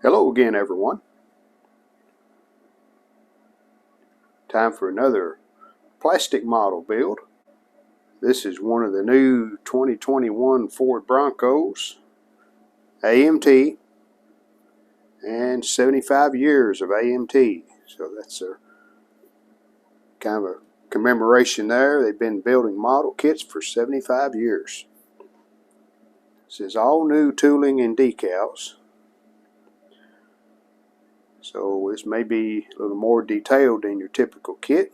Hello again, everyone. Time for another plastic model build. This is one of the new 2021 Ford Broncos, AMT, and 75 years of AMT. So that's a kind of a commemoration there. They've been building model kits for 75 years. This is all new tooling and decals. So this may be a little more detailed than your typical kit.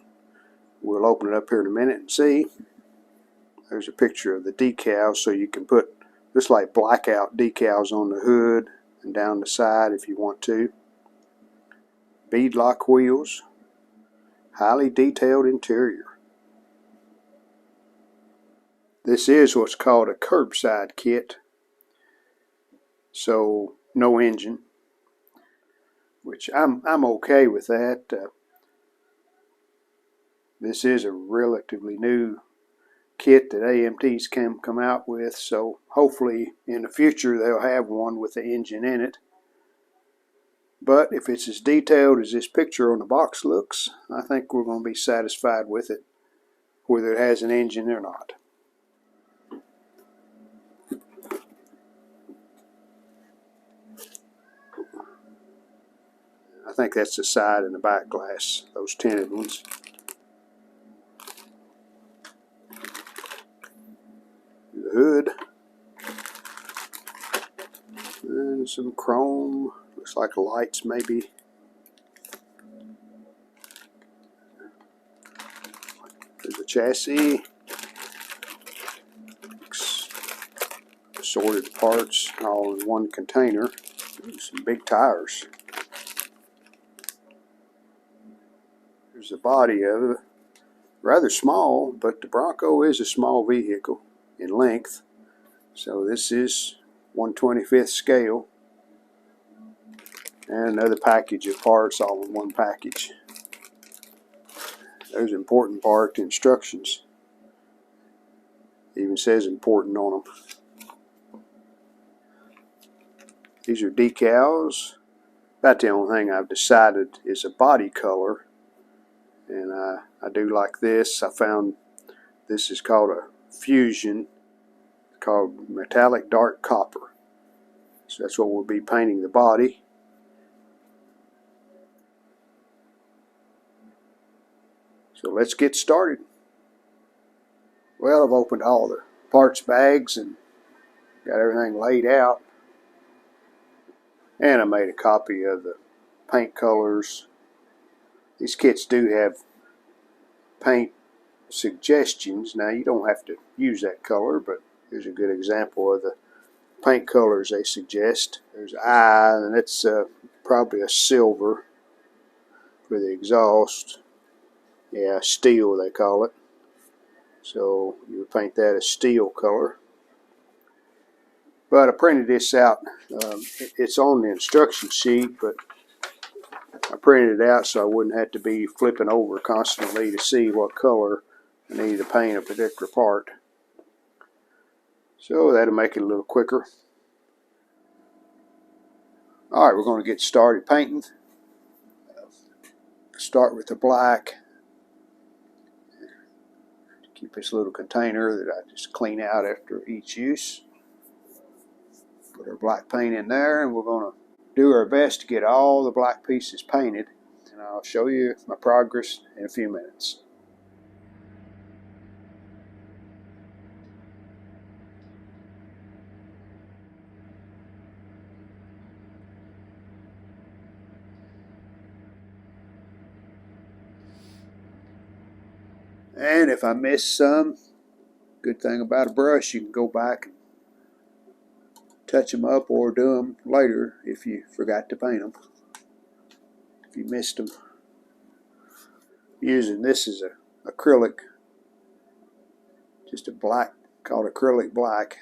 We'll open it up here in a minute and see. There's a picture of the decals, so you can put just like blackout decals on the hood and down the side if you want to. Beadlock wheels, highly detailed interior. This is what's called a curbside kit, so no engine, which I'm okay with that. This is a relatively new kit that AMTs can come out with, so hopefully in the future they'll have one with the engine in it. But if it's as detailed as this picture on the box looks, I think we're going to be satisfied with it, whether it has an engine or not. I think that's the side and the back glass, those tinted ones. The hood. And some chrome, looks like lights maybe. There's the chassis. Assorted parts all in one container. Some big tires. There's the body of it. Rather small, but the Bronco is a small vehicle in length. So this is 1/25th scale. And another package of parts all in one package. There's important part instructions. It even says important on them. These are decals. About the only thing I've decided is a body color. And I do like this. I found this is called a fusion, called metallic dark copper. So that's what we'll be painting the body. So let's get started. Well, I've opened all the parts bags and got everything laid out. And I made a copy of the paint colors. These kits do have paint suggestions. Now you don't have to use that color, but here's a good example of the paint colors they suggest. There's eye, and it's probably a silver for the exhaust. Yeah, steel they call it. So you would paint that a steel color. But I printed this out. It's on the instruction sheet, but I printed it out so I wouldn't have to be flipping over constantly to see what color I need to paint a particular part. So that'll make it a little quicker. Alright, we're going to get started painting. Start with the black. Keep this little container that I just clean out after each use. Put our black paint in there, and we're going to do our best to get all the black pieces painted. And I'll show you my progress in a few minutes. And if I miss some, good thing about a brush, you can go back and touch them up or do them later if you forgot to paint them. If you missed them. Using this as a acrylic, just a black, called acrylic black.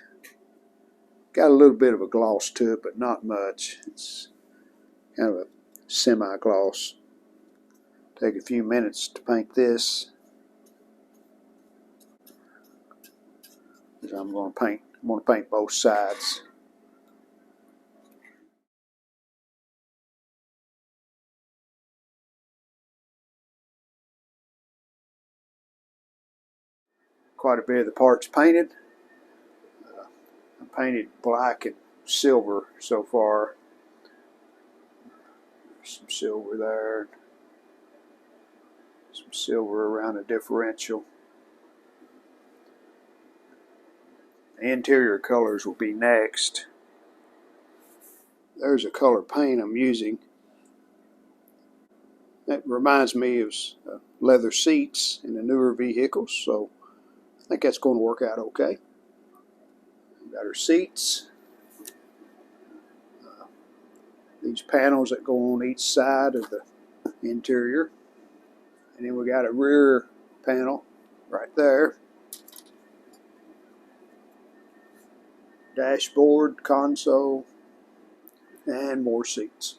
Got a little bit of a gloss to it, but not much. It's kind of a semi-gloss. Take a few minutes to paint this. I'm going to paint both sides. quite a bit of the parts painted. I painted black and silver so far. There's some silver there. Some silver around the differential. The interior colors will be next. There's a color paint I'm using. That reminds me of leather seats in the newer vehicles, so I think that's going to work out okay. We've got our seats. These panels that go on each side of the interior. And then we got a rear panel right there. Dashboard, console, and more seats.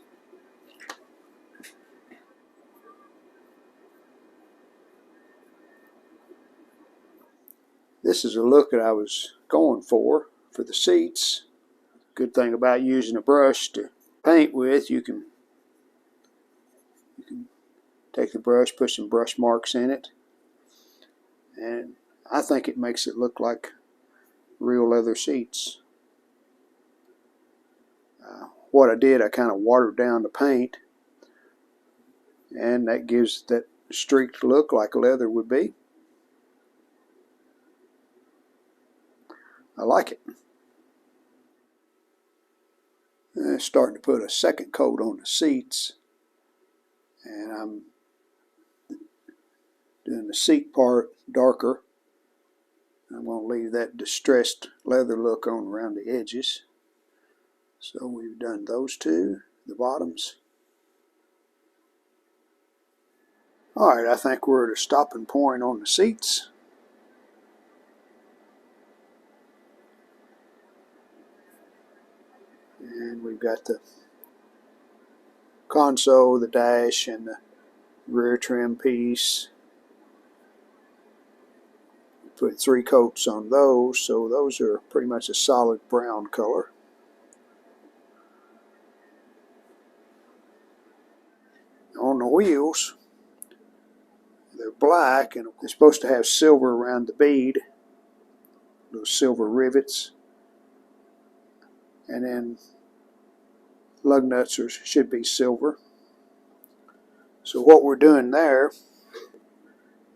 This is a look that I was going for the seats. Good thing about using a brush to paint with, you can take the brush, put some brush marks in it, and I think it makes it look like real leather seats. What I did, I kind of watered down the paint, and that gives that streaked look like leather would be. I like it. I'm starting to put a second coat on the seats, and I'm doing the seat part darker. I'm going to leave that distressed leather look on around the edges. So we've done those two, the bottoms. Alright, I think we're at a stopping point on the seats. And we've got the console, the dash, and the rear trim piece. We put 3 coats on those, so those are pretty much a solid brown color. On the wheels, they're black, and they're supposed to have silver around the bead, those silver rivets, and then lug nuts should be silver. So what we're doing there,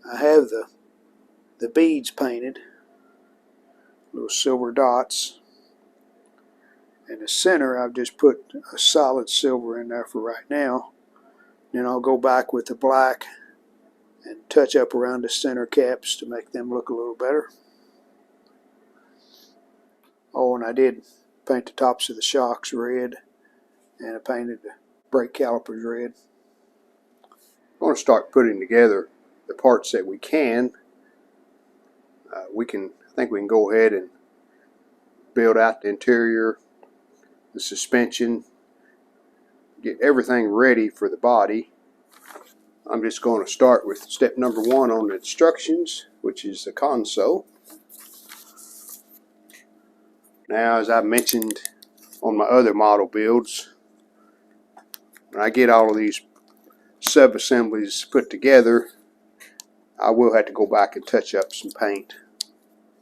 I have the beads painted, little silver dots. In the center, I've just put a solid silver in there for right now. Then I'll go back with the black and touch up around the center caps to make them look a little better. Oh, and I did paint the tops of the shocks red, and I painted the brake calipers red. I'm going to start putting together the parts that we can. I think we can go ahead and build out the interior, the suspension, get everything ready for the body. I'm just going to start with step number 1 on the instructions, which is the console. Now, as I mentioned on my other model builds, when I get all of these sub-assemblies put together, I will have to go back and touch up some paint.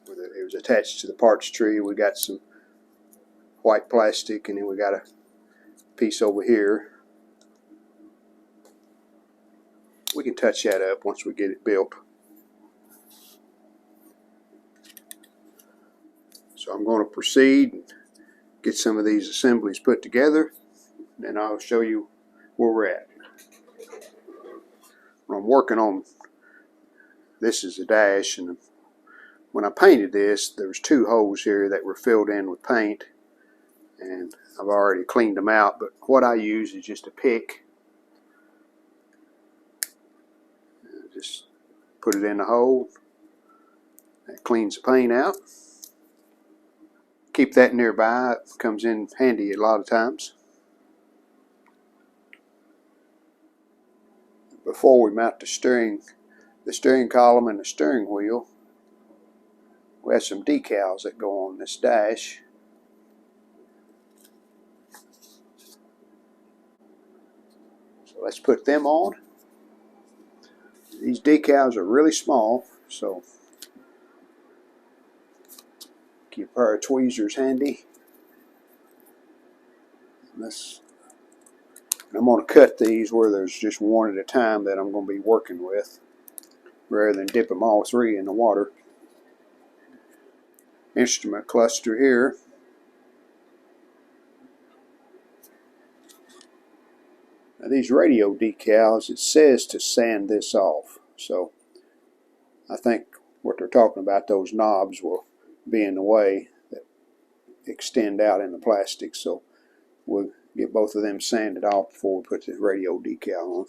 It was attached to the parts tree. We got some white plastic, and then we got a piece over here. We can touch that up once we get it built. So I'm going to proceed and get some of these assemblies put together, and I'll show you where we're at. When I'm working on this is a dash, and when I painted this, there was 2 holes here that were filled in with paint, and I've already cleaned them out. But what I use is just a pick. Just put it in the hole. That cleans the paint out. Keep that nearby. It comes in handy a lot of times. Before we mount the steering column and the steering wheel, we have some decals that go on this dash. So let's put them on. These decals are really small, so Keep a pair of tweezers handy. I'm going to cut these where there's just one at a time that I'm going to be working with, rather than dip them all three in the water. Instrument cluster here. Now these radio decals, it says to sand this off, so I think what they're talking about, those knobs will be in the way that extend out in the plastic, so we'll get both of them sanded off before we put the radio decal on.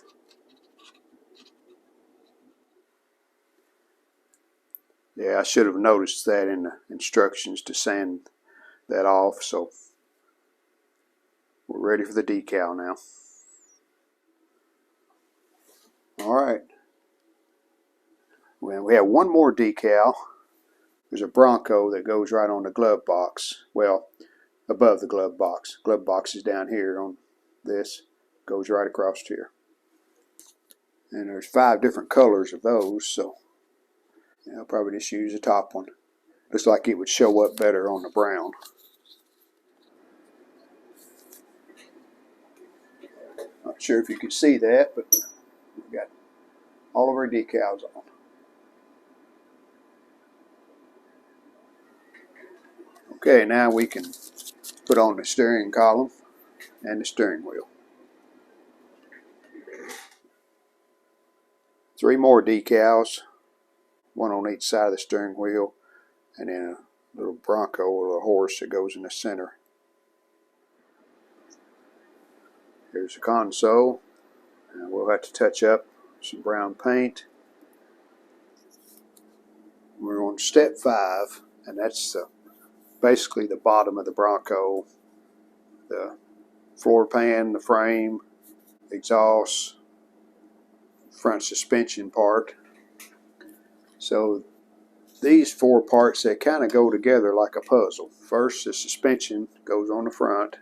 Yeah, I should have noticed that in the instructions to sand that off, so we're ready for the decal now. Alright, well, we have one more decal. There's a Bronco that goes right on the glove box. Well, above the glove box. Glove box is down here on this. Goes right across here. And there's 5 different colors of those, so I'll probably just use the top one. Looks like it would show up better on the brown. Not sure if you can see that, but we've got all of our decals on. Okay, now we can put on the steering column and the steering wheel. 3 more decals, one on each side of the steering wheel, and then a little Bronco or a horse that goes in the center. Here's the console, and we'll have to touch up some brown paint. We're on step 5, and that's basically the bottom of the Bronco, the floor pan, the frame, exhaust, front suspension part. So these 4 parts, they kind of go together like a puzzle. First, the suspension goes on the front.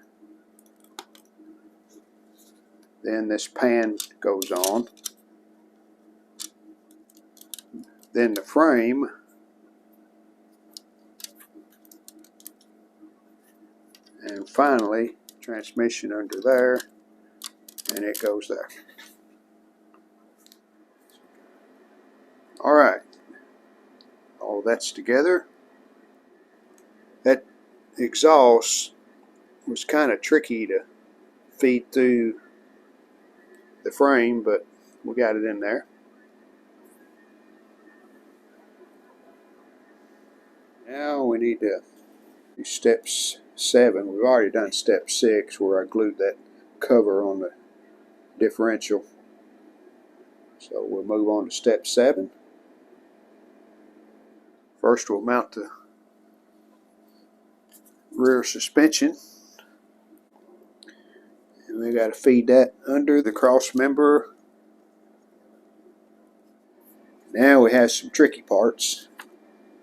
Then this pan goes on. Then the frame. And finally, transmission under there. And it goes there. Alright. All that's together. That exhaust was kind of tricky to feed through the frame, but we got it in there. Now we need to do step 7. We've already done step 6 where I glued that cover on the differential. So we'll move on to step 7. First we'll mount the rear suspension. And we got to feed that under the cross member. Now we have some tricky parts.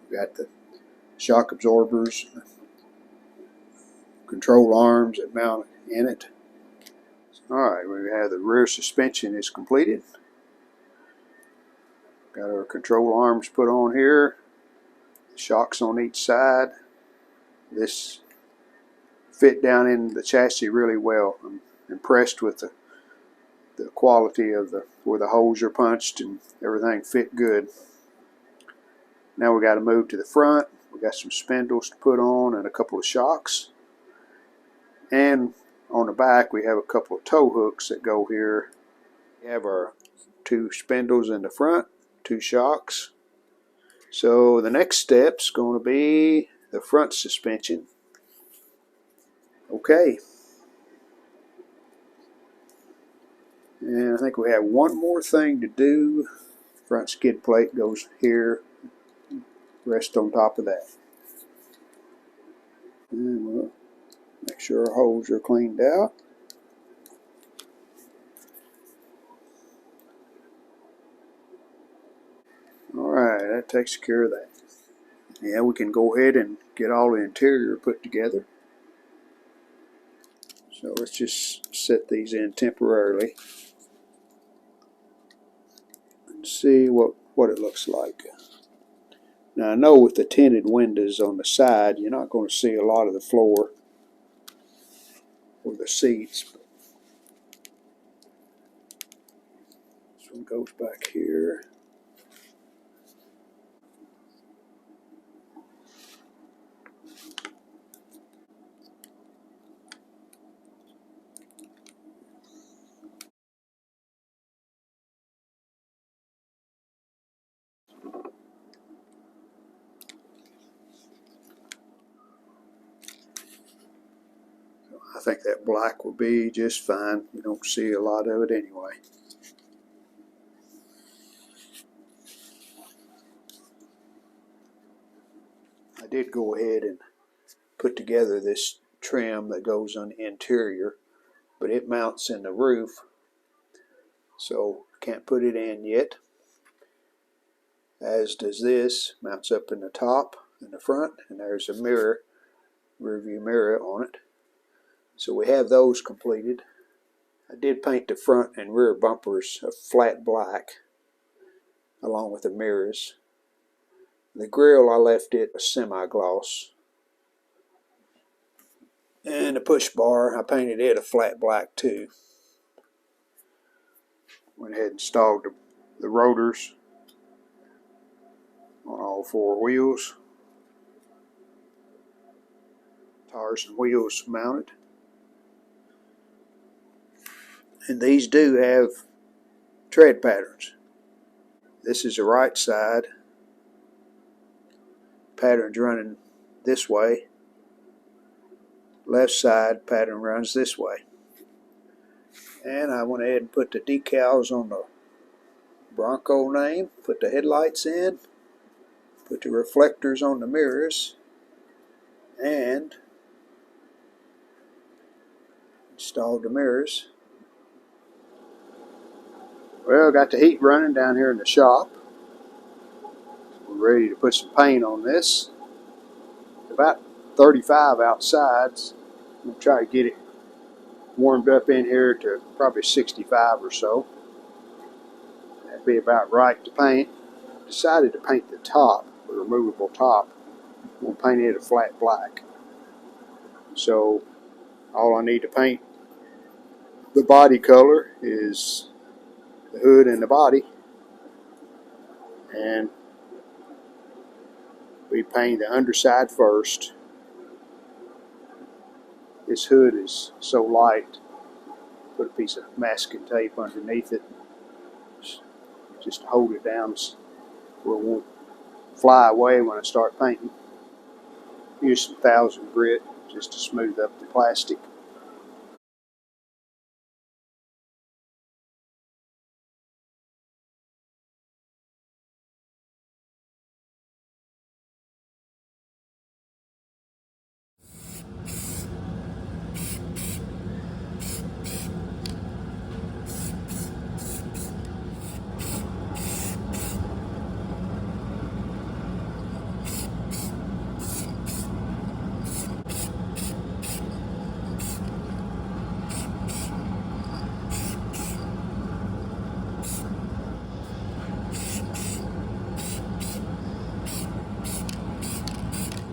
We got the shock absorbers, control arms that mount in it. Alright, we have the rear suspension is completed. Got our control arms put on here. The shocks on each side. This fit down in the chassis really well. I'm impressed with the quality of where the holes are punched, and everything fit good. Now we got to move to the front. We got some spindles to put on and a couple of shocks. And on the back we have a couple of tow hooks that go here. We have our 2 spindles in the front, 2 shocks. So the next step's going to be the front suspension. Okay. And I think we have one more thing to do. Front skid plate goes here. Rest on top of that. And we'll make sure our holes are cleaned out. Alright, that takes care of that. Yeah, we can go ahead and get all the interior put together. So let's just set these in temporarily and see what it looks like. Now I know with the tinted windows on the side, you're not going to see a lot of the floor or the seats. This one goes back here. I think that black will be just fine. You don't see a lot of it anyway. I did go ahead and put together this trim that goes on the interior, but it mounts in the roof, so can't put it in yet. As does this, mounts up in the top in the front, and there's a mirror, rear view mirror on it. So we have those completed. I did paint the front and rear bumpers a flat black along with the mirrors. The grille I left it a semi-gloss. And the push bar I painted it a flat black too. Went ahead and installed the rotors on all four wheels. Tires and wheels mounted. And these do have tread patterns. This is the right side. Pattern's running this way. Left side pattern runs this way. And I went ahead and put the decals on the Bronco name, put the headlights in, put the reflectors on the mirrors, and installed the mirrors. Well, got the heat running down here in the shop. We're ready to put some paint on this. About 35 outside. I'm going to try to get it warmed up in here to probably 65 or so. That'd be about right to paint. Decided to paint the top, the removable top. I'm going to paint it a flat black. So all I need to paint the body color is the hood and the body. And we paint the underside first. This hood is so light, put a piece of masking tape underneath it just to hold it down where it won't fly away when I start painting. Use some 1000 grit just to smooth up the plastic.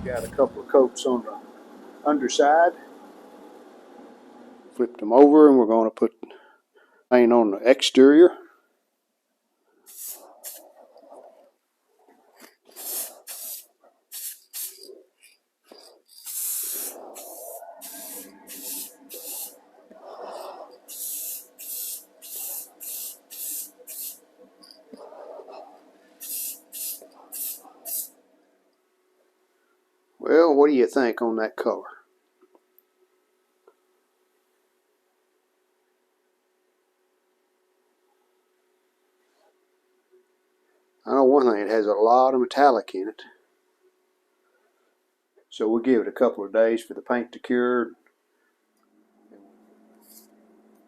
Got a couple of coats on the underside. Flipped them over and we're going to put paint on the exterior. Well, what do you think on that color? I know one thing, it has a lot of metallic in it. So we'll give it a couple of days for the paint to cure.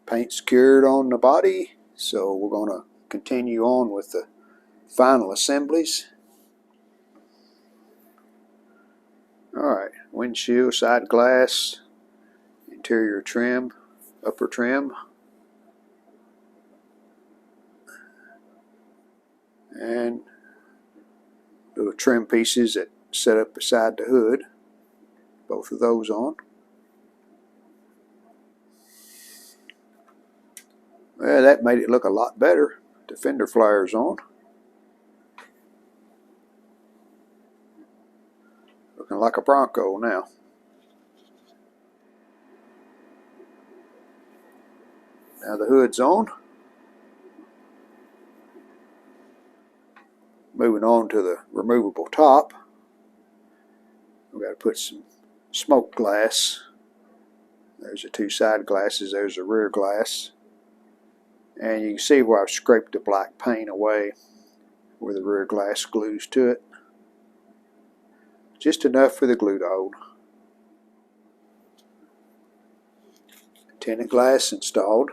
Paint's cured on the body, so we're going to continue on with the final assemblies. Alright, windshield, side glass, interior trim, upper trim, and do little trim pieces that set up beside the hood. Both of those on. Well, that made it look a lot better. The fender flares on. Looking like a Bronco now. Now the hood's on. Moving on to the removable top. We've got to put some smoke glass. There's the two side glasses. There's the rear glass. And you can see where I've scraped the black paint away where the rear glass glues to it. Just enough for the glue to hold. Tinted glass installed.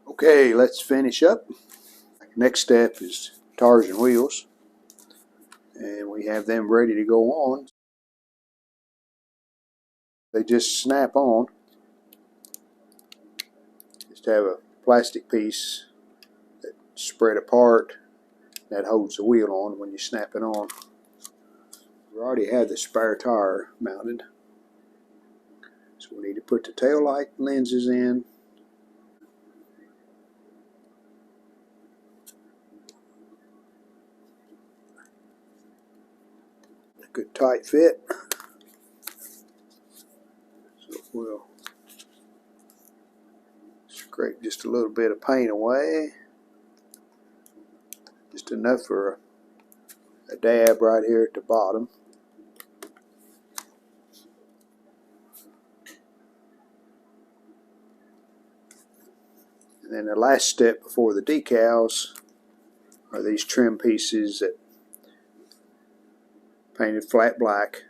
Okay, let's finish up. Next step is tires and wheels. And we have them ready to go on. They just snap on. Just have a plastic piece that spread apart that holds the wheel on when you snap it on. We already have the spare tire mounted. So we need to put the tail light lenses in. A good tight fit. So we'll scrape just a little bit of paint away. Just enough for a dab right here at the bottom. And then the last step before the decals are these trim pieces that painted flat black.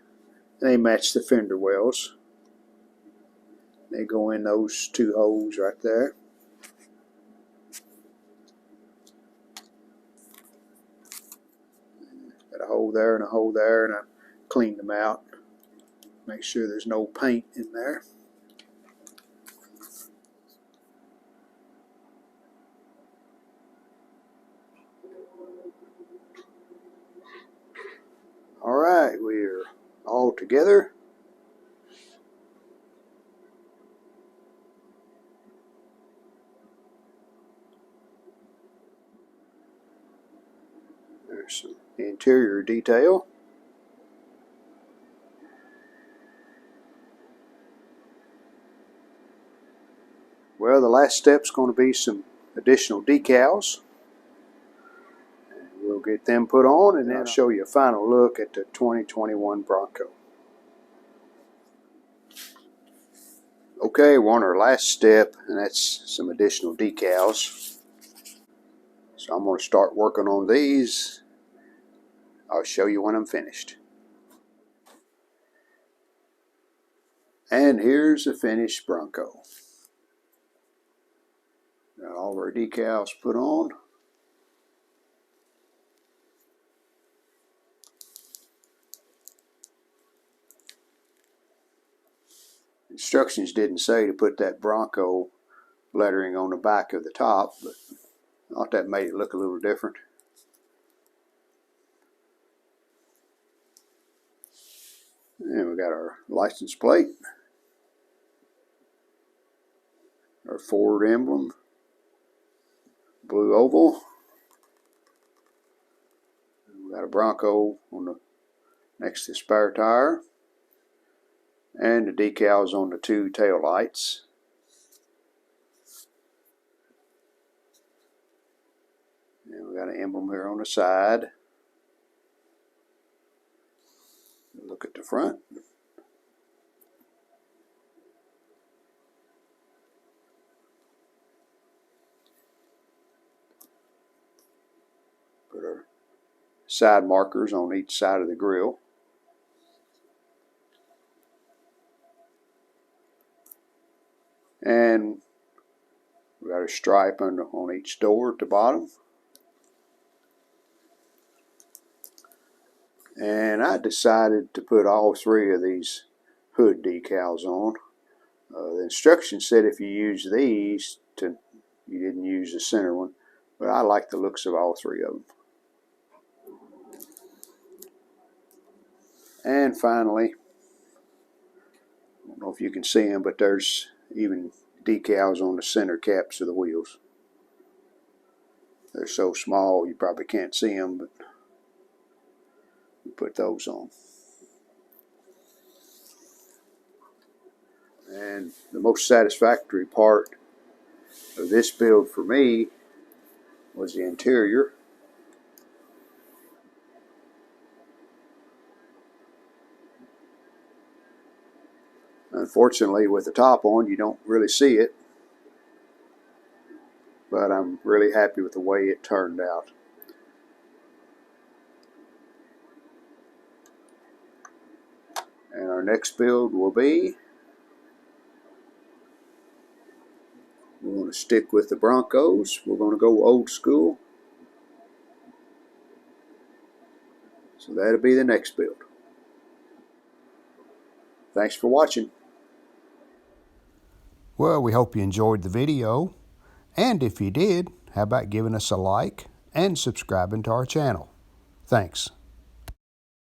And they match the fender wells. They go in those two holes right there. Got a hole there and a hole there, and I cleaned them out. Make sure there's no paint in there. Alright, we're all together. There's some interior detail. Well, the last step's going to be some additional decals. We'll get them put on, and then I'll show you a final look at the 2021 Bronco. Okay, we're on our last step, and that's some additional decals. So I'm going to start working on these. I'll show you when I'm finished. And here's the finished Bronco. Got all of our decals put on. Instructions didn't say to put that Bronco lettering on the back of the top, but I thought that made it look a little different. And we got our license plate, our Ford emblem, blue oval. We got a Bronco on the next to the spare tire, and the decals on the two tail lights. And we got an emblem here on the side. Look at the front. Put our side markers on each side of the grill. And we got a stripe on each door at the bottom. And I decided to put all three of these hood decals on. The instructions said if you use these, you didn't use the center one, but I like the looks of all three of them. And finally, I don't know if you can see them, but there's even decals on the center caps of the wheels. They're so small you probably can't see them, but we put those on. And the most satisfactory part of this build for me was the interior. Unfortunately, with the top on, you don't really see it, but I'm really happy with the way it turned out. And our next build will be, we want to stick with the Broncos. We're going to go old school. So that'll be the next build. Thanks for watching. Well, we hope you enjoyed the video. And if you did, how about giving us a like and subscribing to our channel? Thanks.